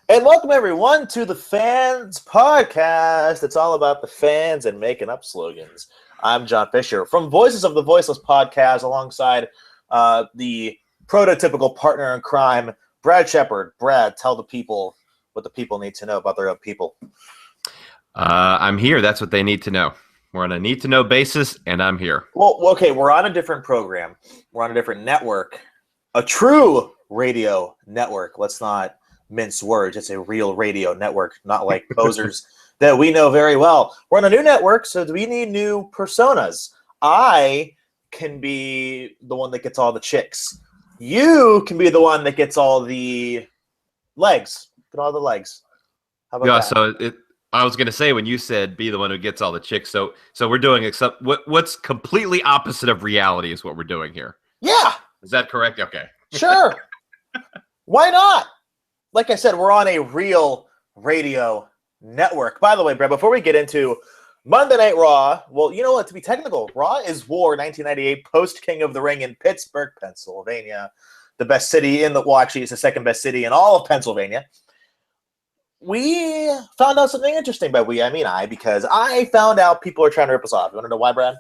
And welcome everyone to the Fans Podcast. It's all about the fans and making up slogans. I'm John Fisher from Voices of the Voiceless Podcast, alongside the prototypical partner in crime, Brad Shepard. Brad, tell the people what the people need to know about their own people. I'm here. That's what they need to know. We're on a need-to-know basis, and I'm here. Well, okay, we're on a different program. We're on a different network. A true radio network. Let's not mince words. It's a real radio network, not like posers that we know very well. We're on a new network, so do we need new personas? I can be the one that gets all the chicks. You can be the one that gets all the legs. Get all the legs. How about that? I was going to say, when you said be the one who gets all the chicks, so we're doing what's completely opposite of reality is what we're doing here. Yeah. Is that correct? Okay. Sure. Why not? Like I said, we're on a real radio network. By the way, Brad, before we get into Monday Night Raw, well, you know what? To be technical, Raw is War 1998 post King of the Ring in Pittsburgh, Pennsylvania. The best city actually, it's the second best city in all of Pennsylvania. We found out something interesting by we, I mean I, because I found out people are trying to rip us off. You want to know why, Brad?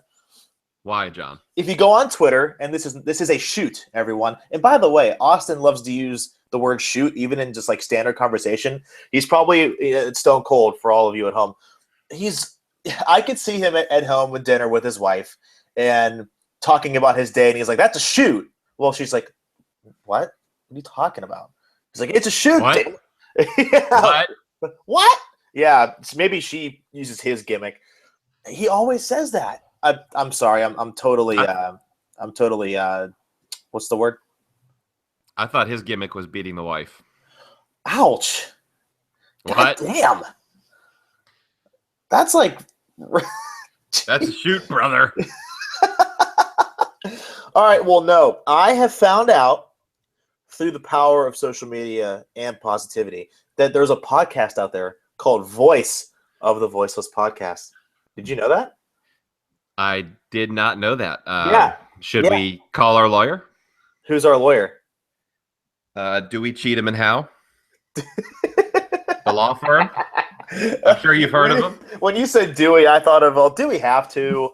Why, John? If you go on Twitter, and this is a shoot, everyone. And by the way, Austin loves to use the word shoot, even in just like standard conversation. He's probably stone cold for all of you at home. I could see him at home with dinner with his wife and talking about his day, and he's like, "That's a shoot." Well, she's like, "What? What are you talking about?" He's like, "It's a shoot." What? Yeah. What? Yeah, maybe she uses his gimmick. He always says that. I'm sorry. I'm totally. What's the word? I thought his gimmick was beating the wife. Ouch! What? God damn. That's like. That's a shoot, brother. All right. Well, no. I have found out through the power of social media and positivity that there's a podcast out there called Voice of the Voiceless Podcast. Did you know that? I did not know that. Yeah. Should we call our lawyer? Who's our lawyer? Dewey, Cheatham, and Howe? The law firm? I'm sure you've heard of them. When you said Dewey, I thought of, well, do we have to?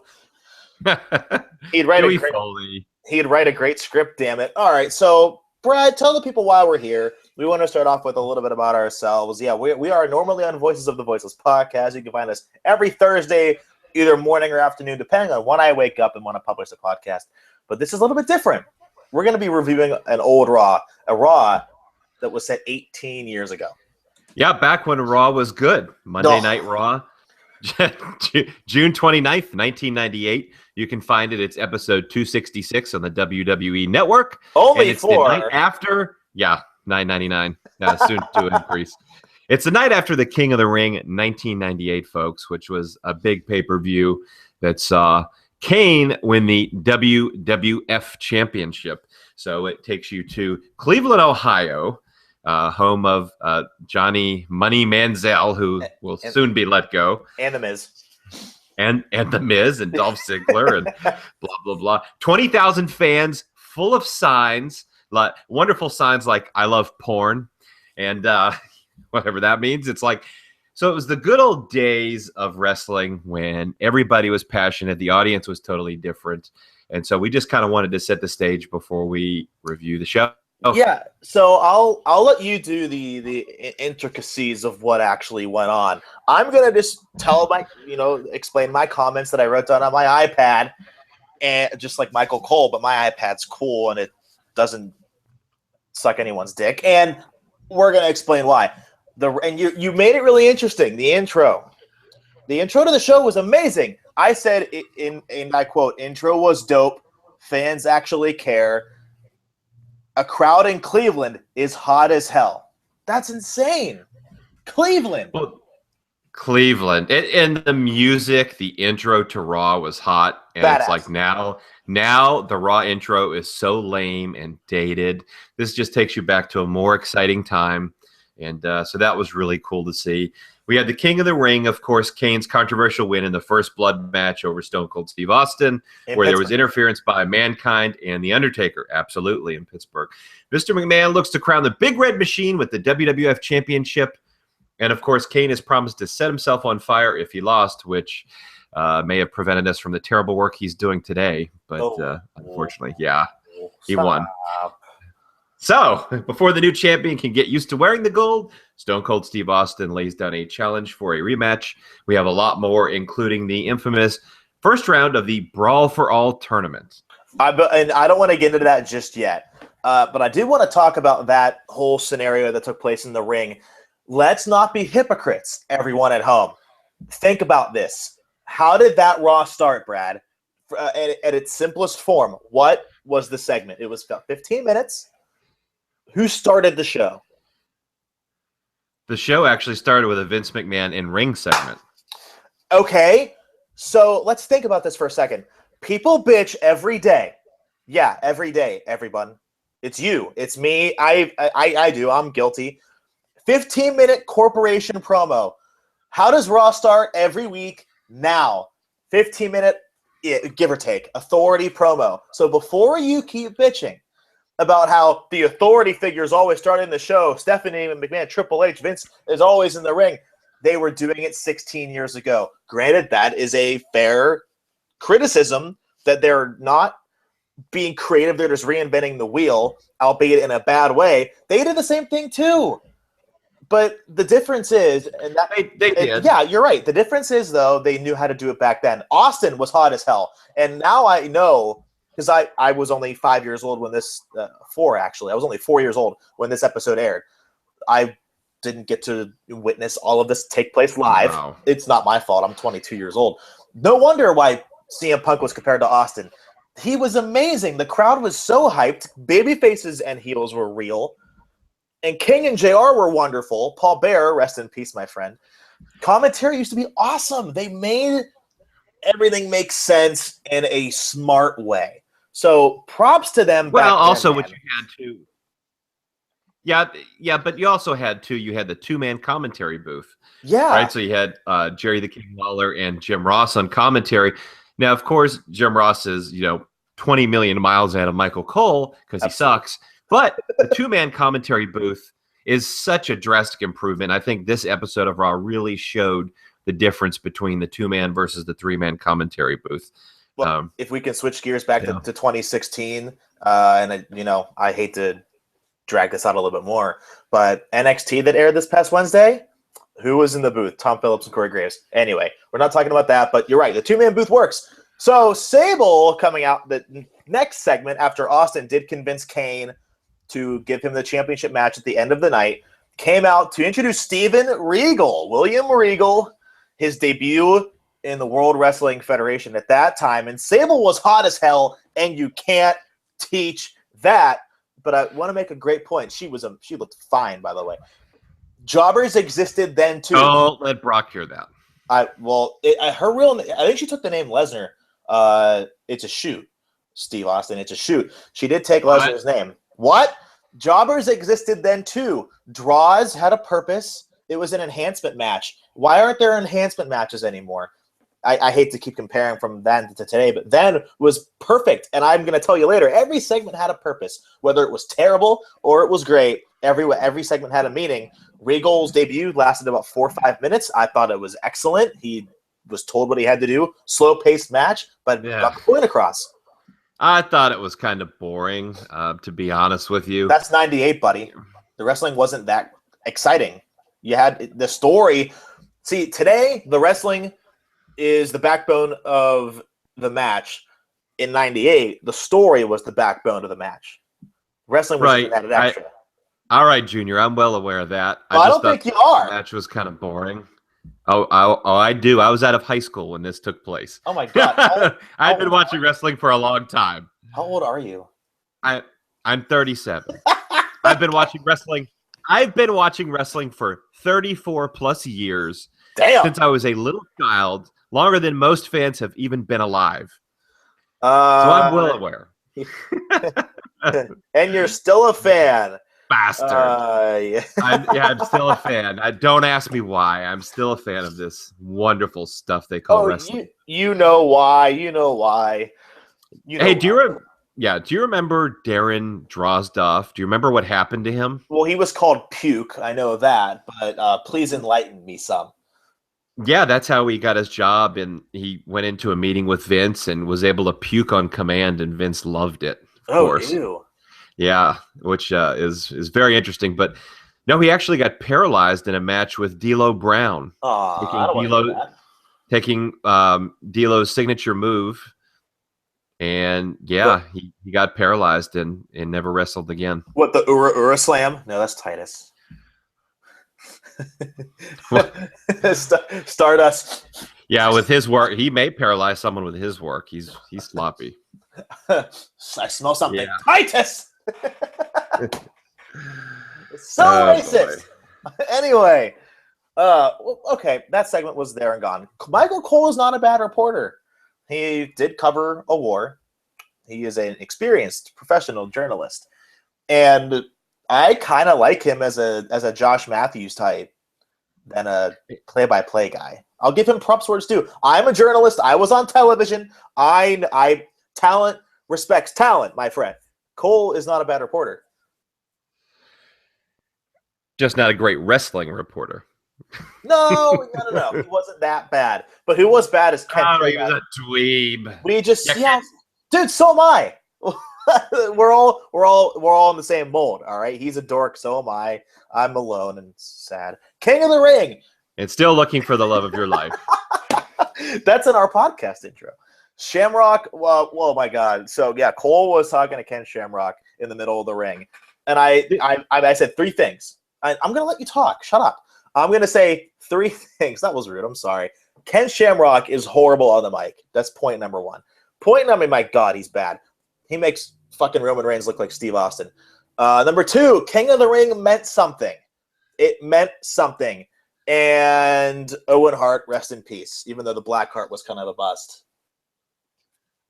He'd write a great script, damn it. All right, so Brad, tell the people why we're here. We want to start off with a little bit about ourselves. Yeah, we are normally on Voices of the Voiceless Podcast. You can find us every Thursday, either morning or afternoon, depending on when I wake up and want to publish the podcast. But this is a little bit different. We're going to be reviewing an old Raw, a Raw that was set 18 years ago. Yeah, back when Raw was good. Monday Night Raw, June 29th, 1998. You can find it. It's episode 266 on the WWE Network. Only it's the night after, $9.99. Soon to increase. It's the night after the King of the Ring, 1998, folks, which was a big pay-per-view that saw Kane win the WWF Championship. So it takes you to Cleveland, Ohio, home of Johnny Money Manziel, who will soon be let go. And The Miz. And The Miz and Dolph Ziggler and blah, blah, blah. 20,000 fans, full of signs, wonderful signs like "I love porn" and whatever that means. It's like, so it was the good old days of wrestling when everybody was passionate. The audience was totally different. And so we just kind of wanted to set the stage before we review the show. Yeah, so I'll let you do the intricacies of what actually went on. I'm gonna just explain my comments that I wrote down on my iPad, and just like Michael Cole, but my iPad's cool and it doesn't suck anyone's dick. And we're gonna explain why. And you made it really interesting. The intro to the show was amazing. I said in I quote, "Intro was dope. Fans actually care. A crowd in Cleveland is hot as hell." That's insane. Cleveland. Well, Cleveland. And the music, the intro to Raw was hot. And Badass. It's like now the Raw intro is so lame and dated. This just takes you back to a more exciting time. And so that was really cool to see. We had the King of the Ring, of course, Kane's controversial win in the first blood match over Stone Cold Steve Austin, where there was interference by Mankind and The Undertaker, absolutely, in Pittsburgh. Mr. McMahon looks to crown the Big Red Machine with the WWF Championship. And, of course, Kane has promised to set himself on fire if he lost, which may have prevented us from the terrible work he's doing today. But unfortunately, he won. So, before the new champion can get used to wearing the gold, Stone Cold Steve Austin lays down a challenge for a rematch. We have a lot more, including the infamous first round of the Brawl for All tournament. And I don't want to get into that just yet, but I do want to talk about that whole scenario that took place in the ring. Let's not be hypocrites, everyone at home. Think about this. How did that Raw start, Brad? At its simplest form, what was the segment? It was about 15 minutes. Who started the show? The show actually started with a Vince McMahon in-ring segment. Okay, so let's think about this for a second. People bitch every day. Yeah, every day, everyone. It's you. It's me. I do. I'm guilty. 15-minute corporation promo. How does Raw start every week? Now. 15-minute, give or take, authority promo. So before you keep bitching about how the authority figures always starting the show, Stephanie McMahon, Triple H, Vince is always in the ring. They were doing it 16 years ago. Granted, that is a fair criticism that they're not being creative. They're just reinventing the wheel, albeit in a bad way. They did the same thing too. But the difference is, and that they did. Yeah, you're right. The difference is, though, they knew how to do it back then. Austin was hot as hell. And now I know, because I was only 5 years old when this, 4 actually. I was only 4 years old when this episode aired. I didn't get to witness all of this take place live. Wow. It's not my fault. I'm 22 years old. No wonder why CM Punk was compared to Austin. He was amazing. The crowd was so hyped. Baby faces and heels were real. And King and JR were wonderful. Paul Bearer, rest in peace, my friend. Commentary used to be awesome. They made everything make sense in a smart way. So props to them. Well, also what you had too. Yeah, but you also had too. You had the 2-man commentary booth. Yeah. Right. So you had Jerry the King Lawler and Jim Ross on commentary. Now, of course, Jim Ross is 20 million miles ahead of Michael Cole because he sucks. But the 2-man commentary booth is such a drastic improvement. I think this episode of Raw really showed the difference between the 2-man versus the 3-man commentary booth. Well, if we can switch gears back to 2016, and I hate to drag this out a little bit more, but NXT that aired this past Wednesday, who was in the booth? Tom Phillips and Corey Graves. Anyway, we're not talking about that, but you're right. The 2-man booth works. So Sable coming out the next segment after Austin did convince Kane to give him the championship match at the end of the night, came out to introduce Steven Regal, William Regal, his debut in the World Wrestling Federation at that time. And Sable was hot as hell, and you can't teach that. But I want to make a great point. She looked fine, by the way. Jobbers existed then too. Don't let Brock hear that. Her real name, I think she took the name Lesnar. It's a shoot, Steve Austin. It's a shoot. She did take Lesnar's name. What? Jobbers existed then too. Draws had a purpose. It was an enhancement match. Why aren't there enhancement matches anymore? I hate to keep comparing from then to today, but then was perfect. And I'm going to tell you later, every segment had a purpose. Whether it was terrible or it was great, every segment had a meaning. Regal's debut lasted about 4 or 5 minutes. I thought it was excellent. He was told what he had to do. Slow-paced match, but got the point across. I thought it was kind of boring, to be honest with you. That's 98, buddy. The wrestling wasn't that exciting. You had the story. See, today, the wrestling is the backbone of the match. In 98, the story was the backbone of the match. Wrestling was right. added extra. All right, Junior, I'm well aware of that. I don't think you are. The match was kind of boring. Oh, I do. I was out of high school when this took place. Oh my God! I've been watching wrestling for a long time. How old are you? I'm 37. I've been watching wrestling. I've been watching wrestling for 34 plus years. Damn! Since I was a little child, longer than most fans have even been alive. So I'm well aware. And you're still a fan. Bastard. Yeah. I'm still a fan. Don't ask me why. I'm still a fan of this wonderful stuff they call wrestling. You know why? You know why? You know Hey, why. do you remember Darren Drozdoff? Do you remember what happened to him? Well, he was called Puke. I know that, but please enlighten me some. Yeah, that's how he got his job, and he went into a meeting with Vince and was able to puke on command, and Vince loved it, of Oh, course. ew. Yeah, which is very interesting. But no, he actually got paralyzed in a match with D'Lo Brown, I taking don't want to hear that. D'Lo's signature move, and yeah, he got paralyzed and never wrestled again. What, the Ura Slam? No, that's Titus. Stardust. Yeah, with his work, he may paralyze someone with his work. He's sloppy. I smell something. Yeah. Titus. So Oh, racist. Anyway, okay, that segment was there and gone. Michael Cole is not a bad reporter. He did cover a war. He is an experienced professional journalist, and I kind of like him as a Josh Matthews type than a play-by-play guy. I'll give him props where it's due. I'm a journalist. I was on television. I talent respects talent, my friend. Cole is not a bad reporter. Just not a great wrestling reporter. No. He wasn't that bad. But who was bad is Ken. He was a dweeb. We just dude. So am I. we're all in the same mold. All right. He's a dork. So am I. I'm alone and sad. King of the Ring. And still looking for the love of your life. That's in our podcast intro. Shamrock. Well, oh my God. So yeah, Cole was talking to Ken Shamrock in the middle of the ring, and I said three things. I'm going to let you talk. Shut up. I'm going to say three things. That was rude. I'm sorry. Ken Shamrock is horrible on the mic. That's point number one. Point number, my God, he's bad. He makes fucking Roman Reigns look like Steve Austin. Number two, King of the Ring meant something. It meant something. And Owen Hart, rest in peace, even though the Black Heart was kind of a bust.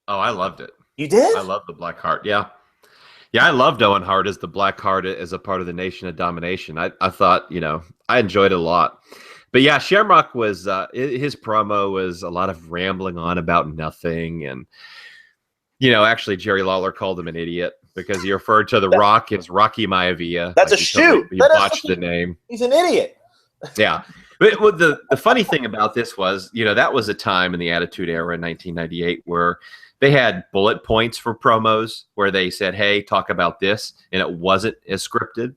Oh, I loved it. You did? I loved the Black Heart. Yeah. Yeah, I loved Owen Hart as the Black Heart as a part of the Nation of Domination. I thought, I enjoyed it a lot. But yeah, Shamrock was his promo was a lot of rambling on about nothing, and actually Jerry Lawler called him an idiot because he referred to The Rock as Rocky Maivia. That's a shoot. He botched the name. He's an idiot. Yeah. But the funny thing about this was, that was a time in the Attitude Era in 1998 where they had bullet points for promos where they said, hey, talk about this, and it wasn't as scripted.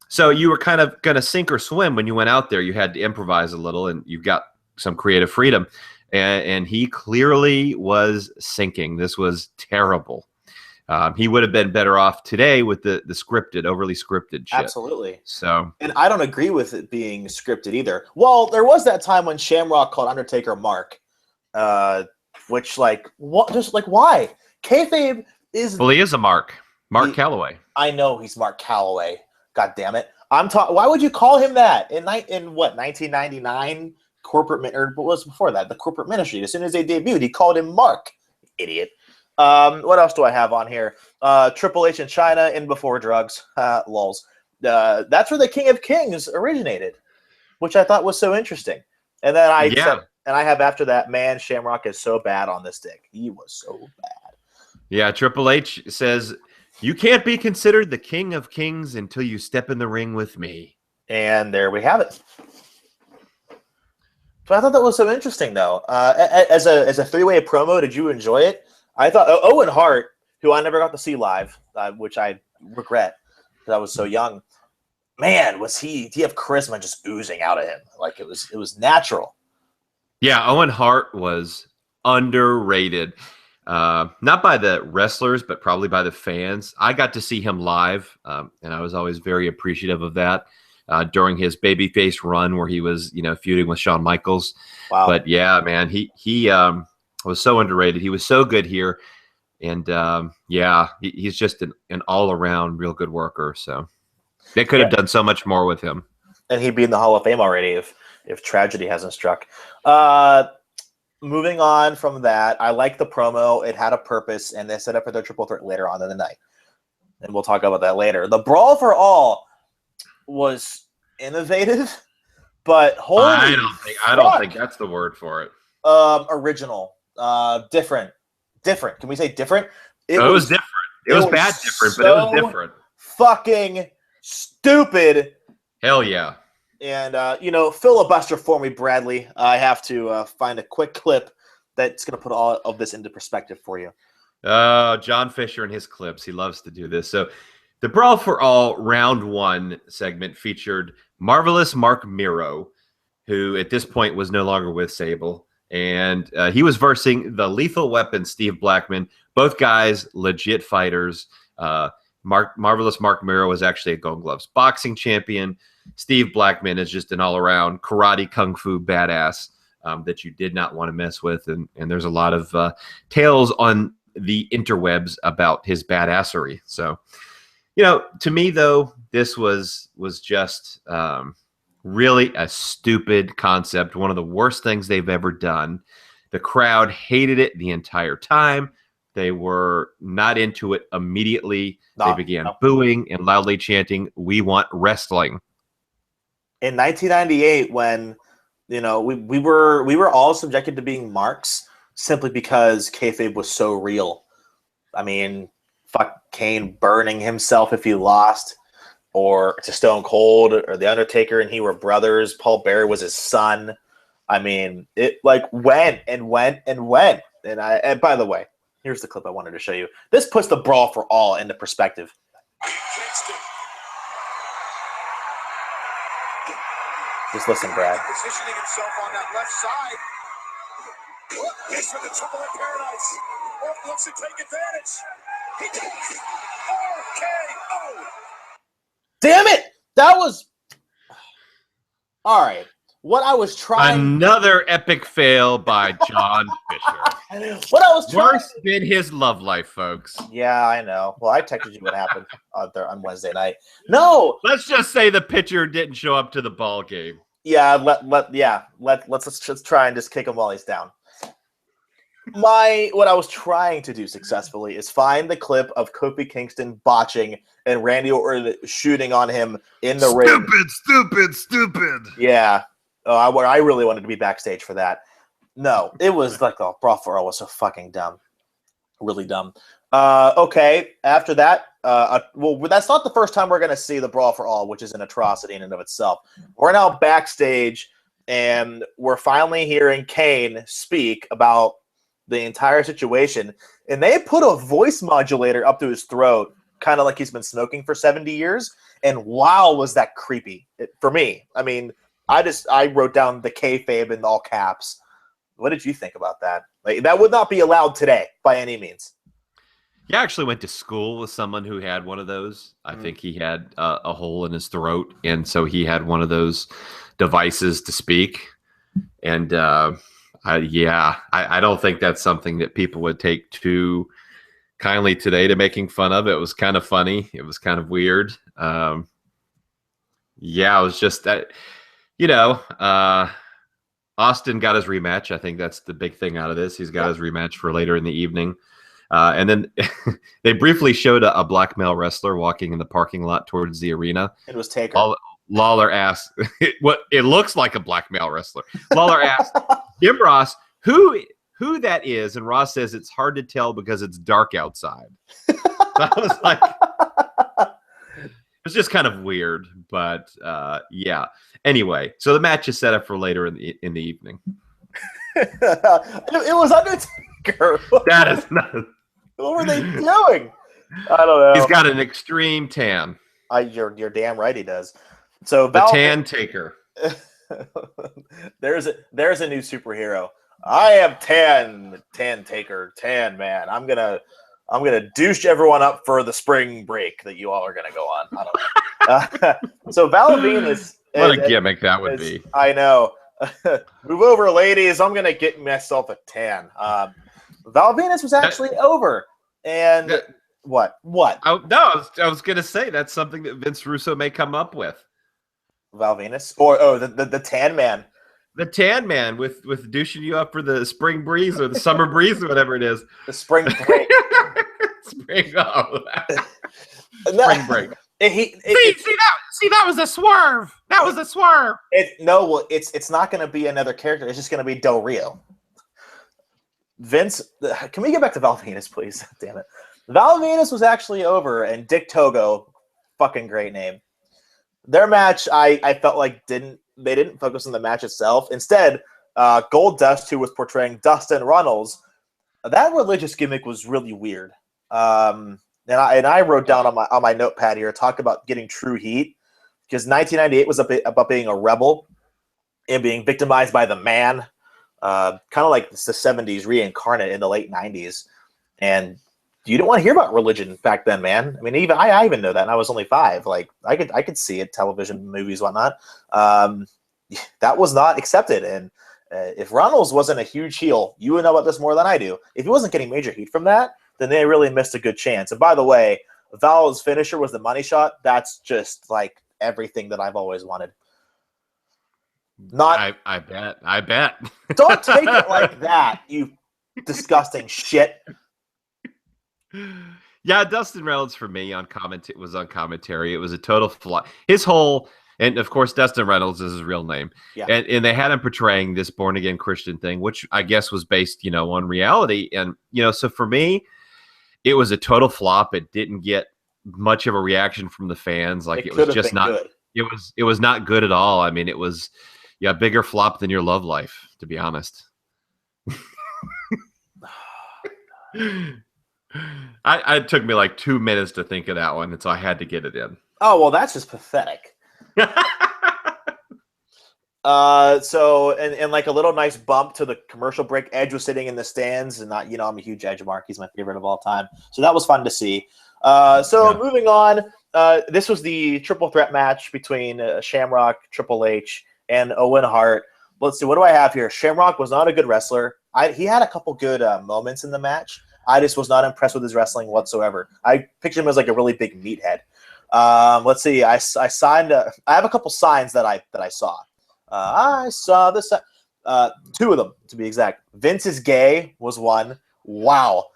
So you were kind of going to sink or swim when you went out there. You had to improvise a little, and you've got some creative freedom. And he clearly was sinking. This was terrible. He would have been better off today with the scripted, overly scripted shit. Absolutely. So, and I don't agree with it being scripted either. Well, there was that time when Shamrock called Undertaker Mark, which what? Just why? Kayfabe is. Well, he is a Mark Calloway. I know he's Mark Calloway. God damn it! Why would you call him that in 1999? Corporate or what was before that? The Corporate Ministry. As soon as they debuted, he called him Mark. Idiot. What else do I have on here? Triple H in China and before drugs. Lols. That's where the King of Kings originated, which I thought was so interesting. And then I have after that, man, Shamrock is so bad on this dick. He was so bad. Yeah, Triple H says, you can't be considered the King of Kings until you step in the ring with me. And there we have it. So I thought that was so interesting, though. As a three-way promo, did you enjoy it? I thought Owen Hart, who I never got to see live, which I regret because I was so young. Man, did he have charisma just oozing out of him? Like it was natural. Yeah, Owen Hart was underrated. Not by the wrestlers, but probably by the fans. I got to see him live, and I was always very appreciative of that during his babyface run where he was, feuding with Shawn Michaels. Wow. But yeah, man, he was so underrated. He was so good here. And he's just an all-around real good worker. So they could have done so much more with him. And he'd be in the Hall of Fame already if tragedy hasn't struck. Moving on from that, I like the promo. It had a purpose, and they set up for their triple threat later on in the night. and we'll talk about that later. The Brawl for All was innovative, but I don't think that's the word for it. Original, different. Can we say different? It was different. It was bad different, but it was different. Fucking stupid. Hell yeah. And, filibuster for me, Bradley. I have to find a quick clip that's going to put all of this into perspective for you. John Fisher and his clips. He loves to do this. So the Brawl for All round 1 segment featured Marvelous Mark Miro, who at this point was no longer with Sable. And he was versing the Lethal Weapon, Steve Blackman. Both guys, legit fighters. Marvelous Mark Miro was actually a Golden Gloves boxing champion. Steve Blackman is just an all-around karate kung fu badass that you did not want to mess with. And there's a lot of tales on the interwebs about his badassery. So, to me, though, this was just really a stupid concept. One of the worst things they've ever done. The crowd hated it the entire time. They were not into it immediately. They began booing and loudly chanting, "We want wrestling." In 1998, when we were all subjected to being marks simply because kayfabe was so real. I mean, fuck Kane burning himself if he lost, or to Stone Cold or The Undertaker and he were brothers. Paul Bearer was his son. I mean, it went and went and went. And by the way, here's the clip I wanted to show you. This puts the Brawl for All into perspective. Just listen, Brad. Positioning himself on that left side. He's for the trouble in paradise. Looks to take advantage. He does. RKO. Damn it! That was all right. What I was trying. Another epic fail by John Fisher. What I was trying. Worse than his love life, folks. Yeah, I know. Well, I texted you what happened on Wednesday night. No, let's just say the pitcher didn't show up to the ball game. Yeah, let's just try and just kick him while he's down. What I was trying to do successfully is find the clip of Kofi Kingston botching and Randy Orton shooting on him in the ring. Stupid. Yeah. I really wanted to be backstage for that. No, it was like the Brawl for All was so fucking dumb. Really dumb. Okay, after that, well, that's not the first time we're going to see the Brawl for All, which is an atrocity in and of itself. We're now backstage, and we're finally hearing Kane speak about the entire situation, and they put a voice modulator up to his throat, kind of like he's been smoking for 70 years, and wow, was that creepy for me. I mean, I wrote down the kayfabe in all caps. What did you think about that? Like, that would not be allowed today by any means. He actually went to school with someone who had one of those. I think he had a hole in his throat, and so he had one of those devices to speak. And I don't think that's something that people would take too kindly today to making fun of. It was kind of funny. It was kind of weird. It was just that, Austin got his rematch. I think that's the big thing out of this. He's got his rematch for later in the evening. And then they briefly showed a black male wrestler walking in the parking lot towards the arena. It was Taker. Lawler asked, "What? It looks like a black male wrestler." Lawler asked Jim Ross who that is, and Ross says it's hard to tell because it's dark outside. So I was like, it was just kind of weird, but yeah. Anyway, so the match is set up for later in the evening. It was Undertaker. That is not. What were they doing? I don't know. He's got an extreme tan. You're damn right he does. So the tan taker. There's a new superhero. I am tan taker, tan man. I'm gonna douche everyone up for the spring break that you all are gonna go on. I don't know. So Val Venus. What a gimmick that would be. I know. Move over, ladies. I'm gonna get myself a tan. Val Venus was actually over, and what? I was gonna say that's something that Vince Russo may come up with. Val Venus, or the tan man. The tan man with douching you up for the spring breeze or the summer breeze or whatever it is. The spring break. spring break. That was a swerve. That was a swerve. It's not going to be another character. It's just going to be Del Rio. Vince, can we get back to Val Venus, please? Damn it. Val Venus was actually over, and Dick Togo, fucking great name. Their match, I felt like they didn't focus on the match itself. Instead, Goldust, who was portraying Dustin Runnels, that religious gimmick was really weird. And I wrote down on my notepad here, talk about getting true heat, because 1998 was about being a rebel and being victimized by the man, kind of like the 70s reincarnate in the late 90s. And you didn't want to hear about religion back then, man. I mean, even I even know that, and I was only 5. Like I could see it, television, movies, whatnot. That was not accepted. And if Runnels wasn't a huge heel, you would know about this more than I do. If he wasn't getting major heat from that, then they really missed a good chance. And by the way, Val's finisher was the money shot. That's just like everything that I've always wanted. I bet. Don't take it like that, you disgusting shit. Yeah, Dustin Reynolds for me was on commentary. It was a total flop. His whole, and of course Dustin Reynolds is his real name. Yeah. And they had him portraying this born again Christian thing, which I guess was based, on reality. And so for me, it was a total flop. It didn't get much of a reaction from the fans. Like it was just not good. It was not good at all. I mean, it was a bigger flop than your love life, to be honest. It took me like 2 minutes to think of that one, and so I had to get it in. Oh, well, that's just pathetic. So like a little nice bump to the commercial break, Edge was sitting in the stands, and not, I'm a huge Edge mark. He's my favorite of all time. So that was fun to see. Moving on, this was the triple threat match between Shamrock, Triple H, and Owen Hart. Let's see, what do I have here? Shamrock was not a good wrestler. He had a couple good moments in the match. I just was not impressed with his wrestling whatsoever. I pictured him as like a really big meathead. Let's see. I signed. I have a couple signs that I saw. I saw this. 2 of them, to be exact. Vince is gay was one. Wow.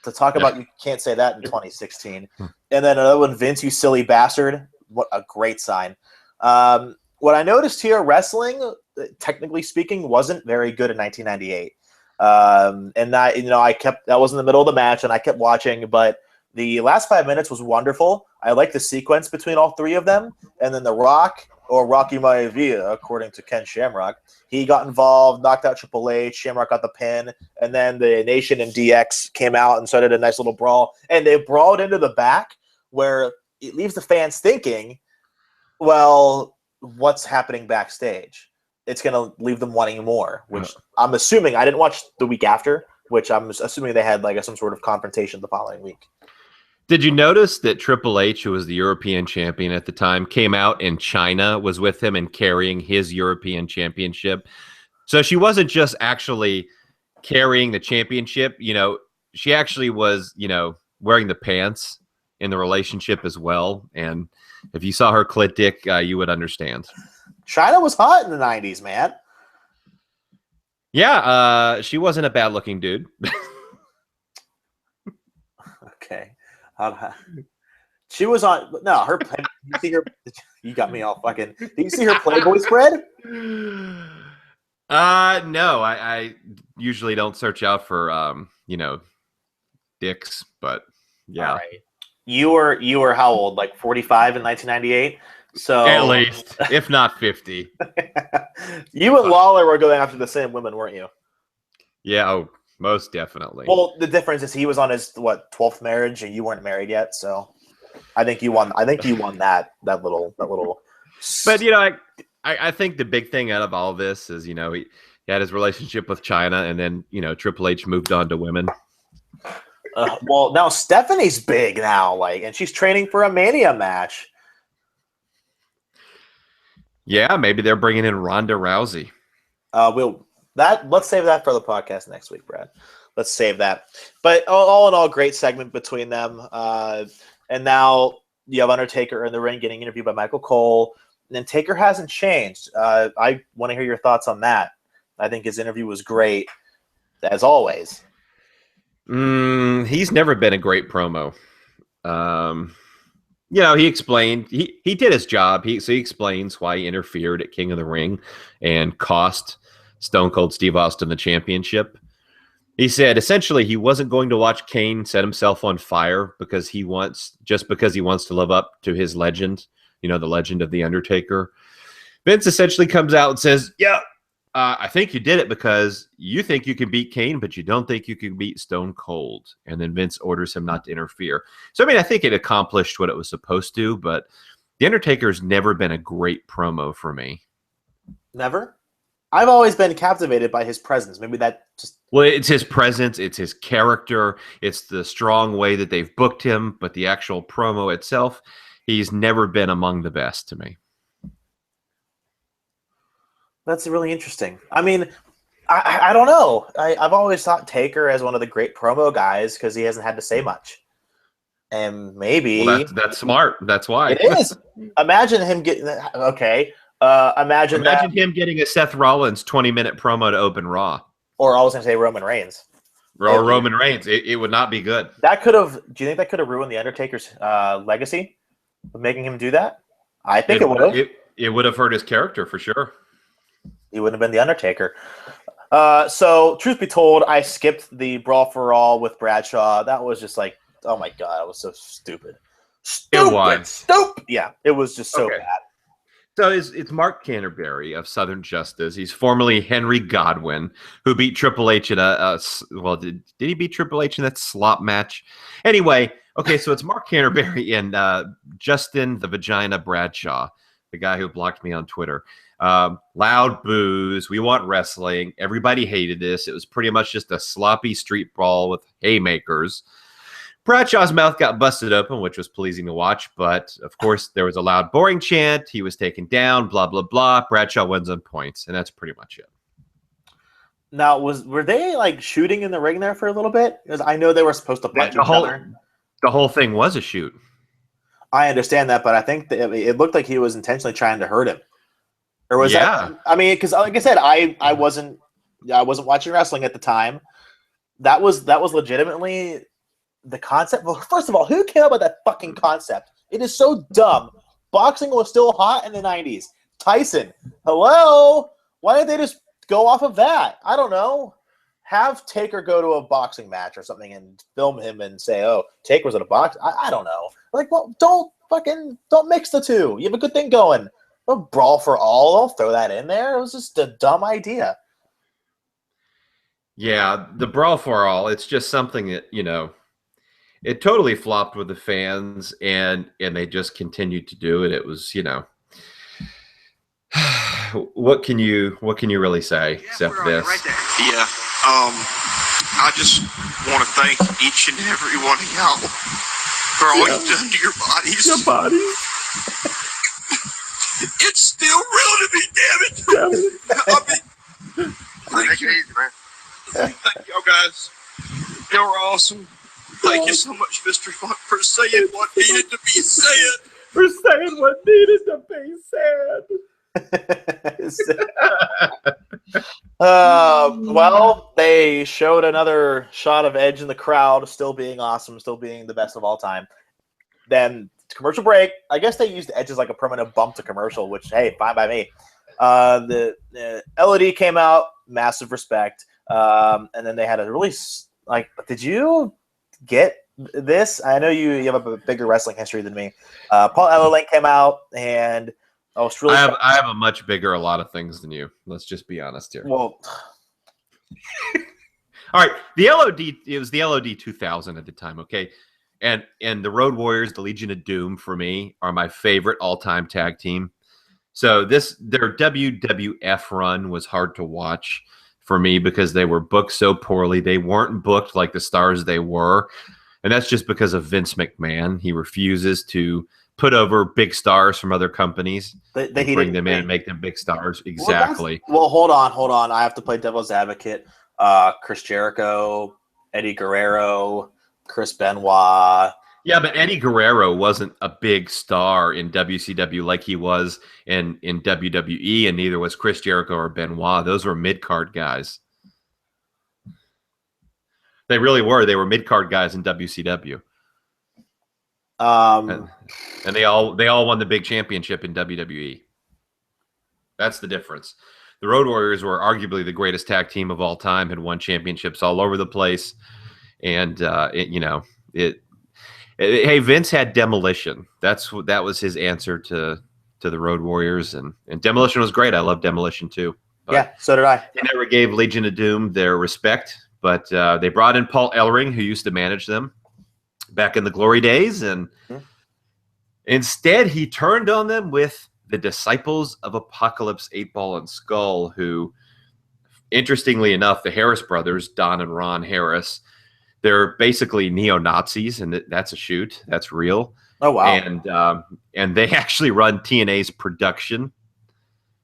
To talk about, you can't say that in 2016. And then another one, Vince, you silly bastard. What a great sign. What I noticed here, wrestling, technically speaking, wasn't very good in 1998. And that was in the middle of the match, and I kept watching, but the last 5 minutes was wonderful. I liked the sequence between all 3 of them, and then The Rock, or Rocky Maivia, according to Ken Shamrock, he got involved, knocked out Triple H, Shamrock got the pin, and then the Nation and DX came out and started a nice little brawl, and they brawled into the back, where it leaves the fans thinking, well, what's happening backstage? It's going to leave them wanting more, which I'm assuming, I didn't watch the week after, which I'm assuming they had like some sort of confrontation the following week. Did you notice that Triple H, who was the European champion at the time, came out and China was with him and carrying his European championship? So she wasn't just actually carrying the championship. She actually was, wearing the pants in the relationship as well. And if you saw her clit dick, you would understand. China was hot in the 90s, man. Yeah, she wasn't a bad-looking dude. Okay. She was on. No, her. You see her? You got me all fucking. Did you see her Playboy spread? No, I usually don't search out for dicks, but yeah. All right. You were how old? Like 45 in 1998. So at least, if not 50. You and Lawler were going after the same women, weren't you? Yeah, oh, most definitely. Well, the difference is he was on his 12th marriage, and you weren't married yet. So, I think you won. that little. But I think the big thing out of all of this is he had his relationship with China, and then Triple H moved on to women. Well, now Stephanie's big now, and she's training for a Mania match. Yeah, maybe they're bringing in Ronda Rousey. Let's save that for the podcast next week, Brad. Let's save that. But all in all, great segment between them. And now you have Undertaker in the ring getting interviewed by Michael Cole. And then Taker hasn't changed. I want to hear your thoughts on that. I think his interview was great, as always. He's never been a great promo. You know, he explained he did his job. He explains why he interfered at King of the Ring and cost Stone Cold Steve Austin the championship. He said essentially he wasn't going to watch Kane set himself on fire because he wants to live up to his legend, you know, the legend of the Undertaker. Vince essentially comes out and says, "Yeah, I think you did it because you think you can beat Kane, but you don't think you can beat Stone Cold." And then Vince orders him not to interfere. So, I mean, I think it accomplished what it was supposed to, but The Undertaker's never been a great promo for me. Never? I've always been captivated by his presence. Maybe that just... Well, it's his presence, it's his character, it's the strong way that they've booked him, but the actual promo itself, he's never been among the best to me. That's really interesting. I mean, I don't know. I've always thought Taker as one of the great promo guys because he hasn't had to say much. And maybe... Well, that's smart. That's why. It is. Imagine him getting... Okay. Imagine him getting a Seth Rollins 20-minute promo to open Raw. Or I was going to say Roman Reigns. Or Roman Reigns. It would not be good. That could have... Do you think that could have ruined The Undertaker's legacy? Making him do that? I think it would have. It would have hurt his character for sure. He wouldn't have been The Undertaker. So, truth be told, I skipped the Brawl for All with Bradshaw. That was just like, oh my God, it was so stupid. Stupid. Yeah, it was just so bad. So it's Mark Canterbury of Southern Justice. He's formerly Henry Godwin, who beat Triple H in did he beat Triple H in that slop match? Anyway, okay, so it's Mark Canterbury and Justin the Vagina Bradshaw, the guy who blocked me on Twitter. Loud boos. We want wrestling. Everybody hated this. It was pretty much just a sloppy street brawl with haymakers. Bradshaw's mouth got busted open, which was pleasing to watch, but of course there was a loud, boring chant. He was taken down, blah, blah, blah. Bradshaw wins on points, and that's pretty much it. Now, were they like shooting in the ring there for a little bit? Because I know they were supposed to punch each other. The whole thing was a shoot. I understand that, but I think that it looked like he was intentionally trying to hurt him. Or was that? I mean, because like I said, I wasn't watching wrestling at the time. That was legitimately the concept. Well, first of all, who came up with that fucking concept? It is so dumb. Boxing was still hot in the 90s. Tyson, hello? Why didn't they just go off of that? I don't know. Have Taker go to a boxing match or something and film him and say, "Oh, Taker's at a box." I don't know. Like, well, don't mix the two. You have a good thing going. A Brawl for All, I'll throw that in there. It was just a dumb idea. Yeah, the Brawl for All, it's just something that, you know, it totally flopped with the fans, and they just continued to do it. It was, you know, what can you really say except this? Right there. Yeah. I just want to thank each and every one of y'all for all you've done to your bodies. Your bodies. It's still real to me, damn it. I mean, thank you, man. Thank y'all guys. Y'all were awesome. Thank you so much, Mr. Funk, for saying what needed to be said. For saying what needed to be said. Well, they showed another shot of Edge in the crowd, still being awesome, still being the best of all time. Then commercial break. I guess they used Edge as like a permanent bump to commercial, which, hey, fine by me. The LOD came out, massive respect, and then they had a really like. Did you get this? I know you have a bigger wrestling history than me. Paul Ellering came out, and I was really. I have a much bigger a lot of things than you. Let's just be honest here. Well, all right. The LOD. It was the LOD 2000 at the time. Okay. And the Road Warriors, the Legion of Doom, for me, are my favorite all-time tag team. So their WWF run was hard to watch for me because they were booked so poorly. They weren't booked like the stars they were. And that's just because of Vince McMahon. He refuses to put over big stars from other companies. Bring them in and make them big stars. Exactly. Well, hold on. I have to play devil's advocate. Chris Jericho, Eddie Guerrero, Chris Benoit. Yeah, but Eddie Guerrero wasn't a big star in WCW like he was in WWE, and neither was Chris Jericho or Benoit. Those were mid-card guys. They really were. They were mid-card guys in WCW. Um, And they all won the big championship in WWE. That's the difference. The Road Warriors were arguably the greatest tag team of all time, had won championships all over the place, and hey, Vince had Demolition. That was his answer to the Road Warriors, and Demolition was great. I love Demolition too. But yeah, so did I. they never gave Legion of Doom their respect, but they brought in Paul Ellering, who used to manage them back in the glory days, and instead he turned on them with the Disciples of Apocalypse, 8-Ball and Skull, who, interestingly enough, the Harris brothers, Don and Ron Harris, they're basically neo-Nazis, and that's a shoot. That's real. Oh, wow. And they actually run TNA's production.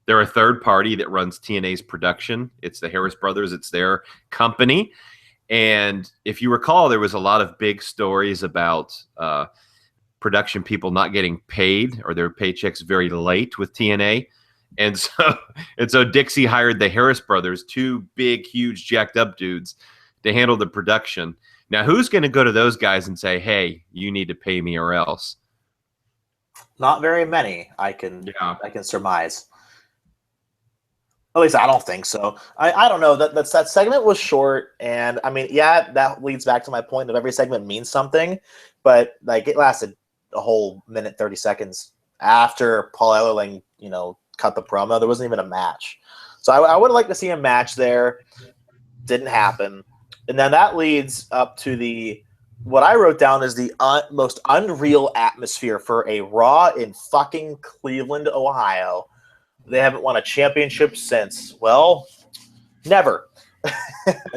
They're a third party that runs TNA's production. It's the Harris brothers. It's their company. And if you recall, there was a lot of big stories about production people not getting paid or their paychecks very late with TNA. And so Dixie hired the Harris brothers, two big, huge, jacked up dudes, to handle the production. Now, who's going to go to those guys and say, hey, you need to pay me or else? Not very many, I can surmise. At least I don't think so. I don't know. That segment was short, and I mean, yeah, that leads back to my point that every segment means something, but like it lasted a whole minute 30 seconds after Paul Ellering, cut the promo. There wasn't even a match, so I would like to see a match there. Didn't happen, and then that leads up to what I wrote down is the most unreal atmosphere for a Raw in fucking Cleveland, Ohio. They haven't won a championship since, well, never.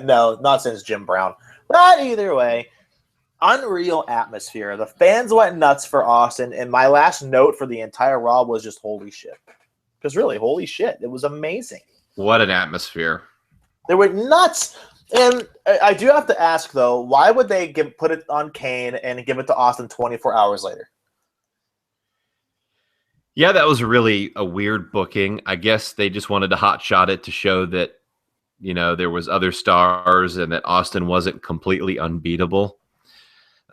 No, not since Jim Brown. But either way, unreal atmosphere. The fans went nuts for Austin, and my last note for the entire Raw was just holy shit. Because really, holy shit. It was amazing. What an atmosphere. They were nuts. And I do have to ask, though, why would they put it on Kane and give it to Austin 24 hours later? Yeah, that was really a weird booking. I guess they just wanted to hotshot it to show that, there was other stars and that Austin wasn't completely unbeatable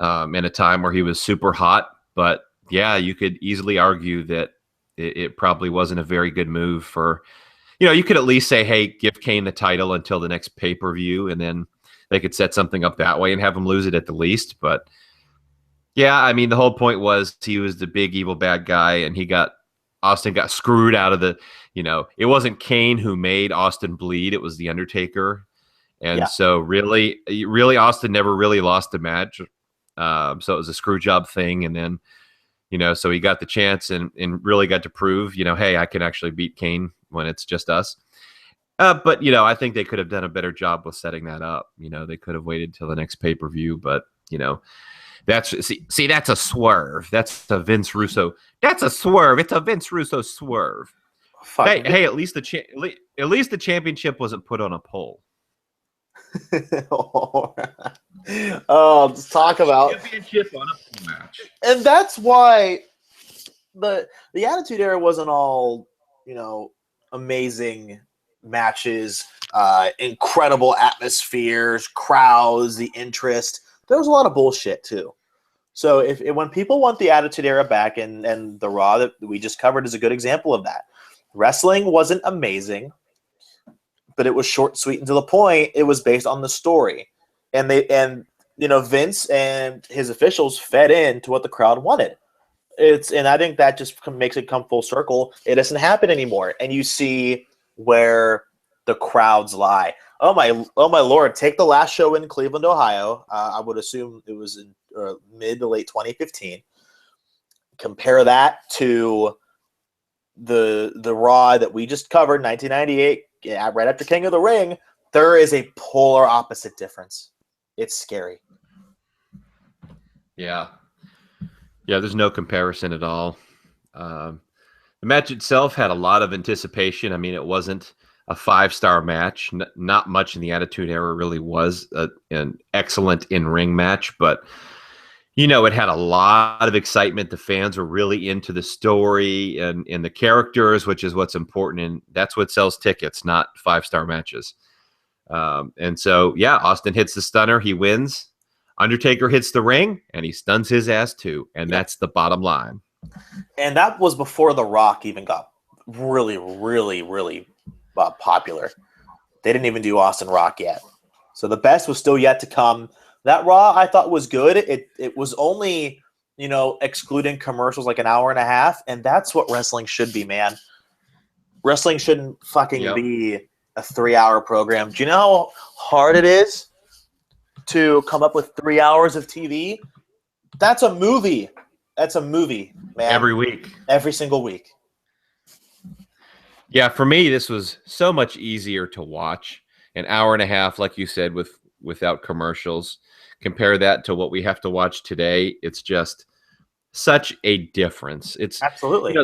in a time where he was super hot. But yeah, you could easily argue that it probably wasn't a very good move for, you could at least say, hey, give Kane the title until the next pay-per-view, and then they could set something up that way and have him lose it at the least. But yeah, I mean, the whole point was he was the big evil bad guy, and Austin got screwed out of the, it wasn't Kane who made Austin bleed. It was The Undertaker. And so really Austin never really lost a match. So it was a screw job thing. And then, so he got the chance and really got to prove, hey, I can actually beat Kane when it's just us. But, I think they could have done a better job with setting that up. They could have waited till the next pay-per-view, but, that's a swerve. That's a Vince Russo. That's a swerve. It's a Vince Russo swerve. Hey, at least the championship wasn't put on a pole. Let's talk about championship on a pole match. And that's why the Attitude Era wasn't all, amazing matches, incredible atmospheres, crowds, the interest. There was a lot of bullshit too. So when people want the Attitude Era back, and the Raw that we just covered is a good example of that. Wrestling wasn't amazing, but it was short, sweet, and to the point. It was based on the story, and Vince and his officials fed into what the crowd wanted. And I think that just makes it come full circle. It doesn't happen anymore, and you see where the crowds lie. Oh my Lord! Take the last show in Cleveland, Ohio. I would assume it was in mid to late 2015. Compare that to the Raw that we just covered, 1998, right after King of the Ring. There is a polar opposite difference. It's scary. Yeah. There's no comparison at all. The match itself had a lot of anticipation. I mean, it wasn't a 5-star match. Not much in the Attitude Era really was an excellent in-ring match, but it had a lot of excitement. The fans were really into the story and the characters, which is what's important, and that's what sells tickets, not 5-star matches. And so, Austin hits the stunner. He wins. Undertaker hits the ring, and he stuns his ass too. And that's the bottom line. And that was before The Rock even got really, really, really popular. They didn't even do Austin Rock yet. So the best was still yet to come. That Raw I thought was good. It was only, excluding commercials, like an hour and a half. And that's what wrestling should be, man. Wrestling shouldn't fucking be a 3-hour program. Do you know how hard it is to come up with 3 hours of TV? That's a movie. That's a movie, man. Every week. Every single week. Yeah, for me, this was so much easier to watch. An hour and a half, like you said, without commercials. Compare that to what we have to watch today. It's just such a difference. It's absolutely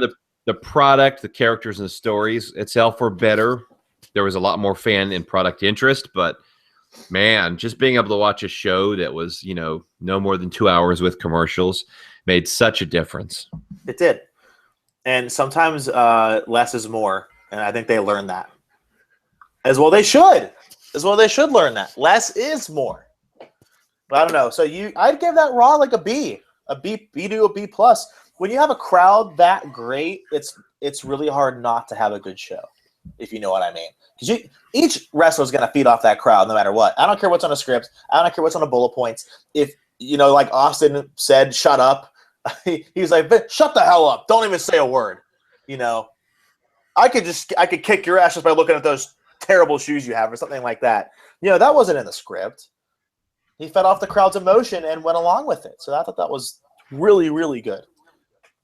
the product, the characters, and the stories itself were better. There was a lot more fan and product interest, but man, just being able to watch a show that was, no more than 2 hours with commercials made such a difference. It did. And sometimes less is more. And I think they learned that. As well they should. Learn that. Less is more. But I don't know. So I'd give that Raw like a B. A B to a B plus. When you have a crowd that great, it's really hard not to have a good show, if you know what I mean. Because each wrestler is going to feed off that crowd no matter what. I don't care what's on the script. I don't care what's on the bullet points. If, like Austin said, shut up. He's like, shut the hell up. Don't even say a word. I could kick your ass just by looking at those terrible shoes you have or something like that. That wasn't in the script. He fed off the crowd's emotion and went along with it. So I thought that was really, really good.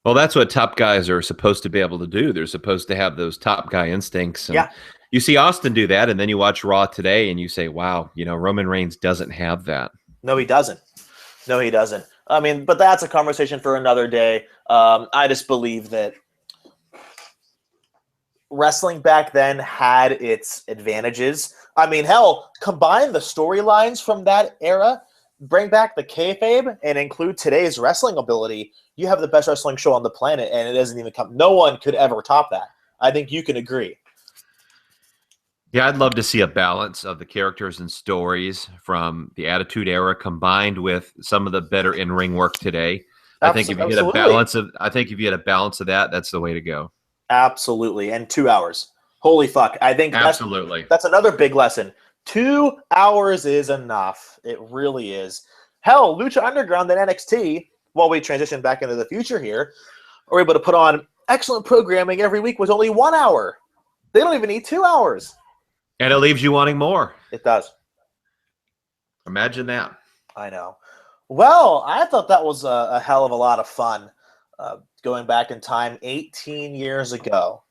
Well, that's what top guys are supposed to be able to do. They're supposed to have those top guy instincts. And you see Austin do that, and then you watch Raw today, and you say, wow, Roman Reigns doesn't have that. No, he doesn't. I mean, but that's a conversation for another day. I just believe that wrestling back then had its advantages. I mean, hell, combine the storylines from that era, bring back the kayfabe, and include today's wrestling ability. You have the best wrestling show on the planet, and it doesn't even come. No one could ever top that. I think you can agree. Yeah, I'd love to see a balance of the characters and stories from the Attitude Era combined with some of the better in-ring work today. I think if you get a balance of that, that's the way to go. Absolutely. And 2 hours. Holy fuck. I think absolutely. That's another big lesson. 2 hours is enough. It really is. Hell, Lucha Underground and NXT, while we transition back into the future here, are able to put on excellent programming every week with only 1 hour. They don't even need 2 hours. And it leaves you wanting more. It does. Imagine that. I know. Well, I thought that was a hell of a lot of fun. Going back in time 18 years ago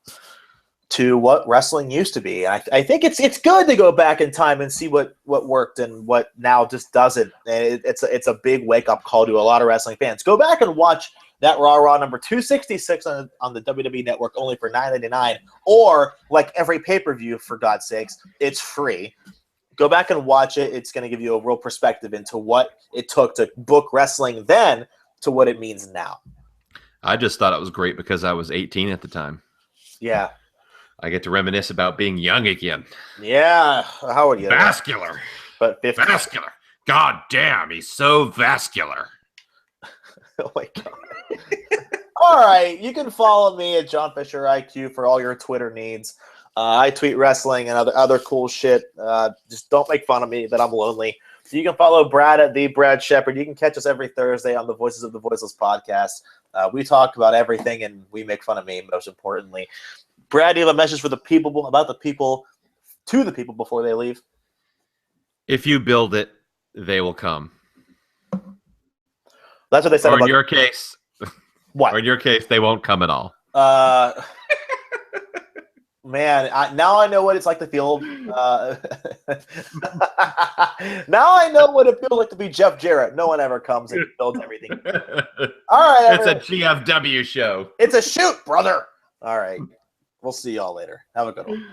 to what wrestling used to be. I think it's good to go back in time and see what worked and what now just doesn't. It's a big wake-up call to a lot of wrestling fans. Go back and watch that Raw number 266 on the WWE Network only for $9.99, or like every pay-per-view, for God's sakes, it's free. Go back and watch it. It's going to give you a real perspective into what it took to book wrestling then to what it means now. I just thought it was great because I was 18 at the time. Yeah. I get to reminisce about being young again. Yeah. How old are you? Vascular. But 50. Vascular. God damn, he's so vascular. Oh my God. All right. You can follow me at John Fisher IQ for all your Twitter needs. I tweet wrestling and other cool shit. Just don't make fun of me that I'm lonely. You can follow Brad at the Brad Shepard. You can catch us every Thursday on the Voices of the Voiceless podcast. We talk about everything and we make fun of me, most importantly. Brad, do you have a message for the people, to the people before they leave? If you build it, they will come. That's what they said or about in your case. What? Or in your case, they won't come at all. Man, now I know what it's like to feel. Now I know what it feels like to be Jeff Jarrett. No one ever comes and builds everything. All right, everyone. It's a GFW show. It's a shoot, brother. All right. We'll see y'all later. Have a good one.